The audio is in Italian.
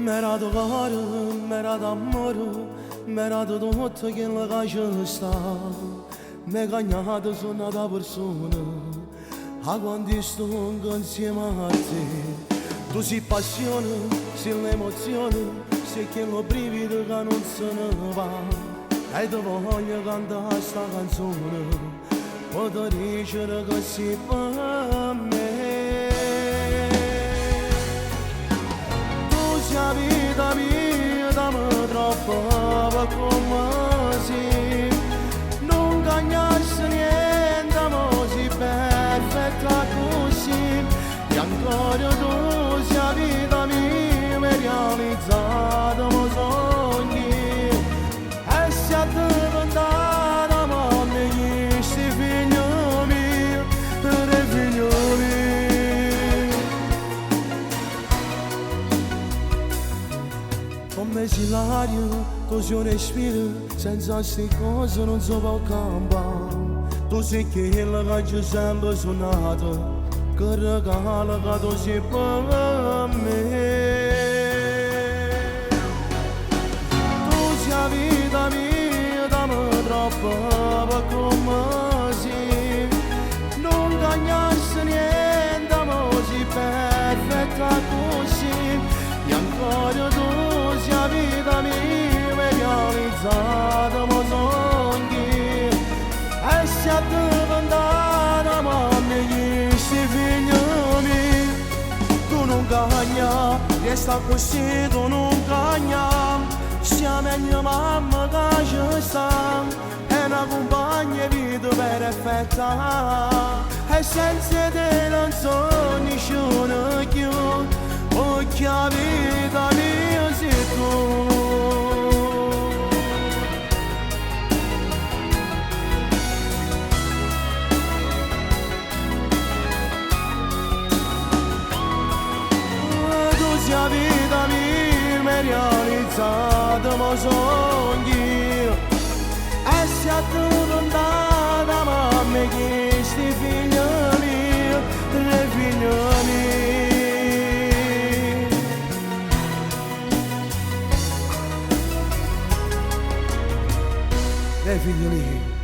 M'era dogare, m'era d'amore, m'era de tutto quello che ci sta. M'è cagnata su una persona, a quando sto insieme a te. Tu sei passione, sei l'emozione, sei quello brivido che non se ne va. E ti voglio cantare sta canzone, per dicere che sei per me. La vita mia dammi troppo come si non cagnarsi niente, ma si perfetta così. E ancora tu sei la vita mia, mi realizzata ma sogni. E se a te vendata, ma mi sti figlio mio, per figlio mio. Come si l'aria, così un respiro, senza sti cose non si può cambiare. Tu sei quella che c'è sempre suonato, che regala che tu sei per me. Tu sei la vita mia, dammi troppo come si non cagnarsi niente, ma si perfetta così. E ancora tu sei la vita mia, mi realizzata ma sogni. E se a te vendata, ma mi sti figlio mio. Tu non cagna, resta così, tu non cagna. Sia meglio mamma che ci sta, è una compagna vita perfetta. E senza te non so nessuno più. Oh, che vita mia sei tu. Tu sei la vita mia, mi realizzata ma sogni. E se a te vendata, ma mi chiesti figlio mio, figlio mio. Figlio mio.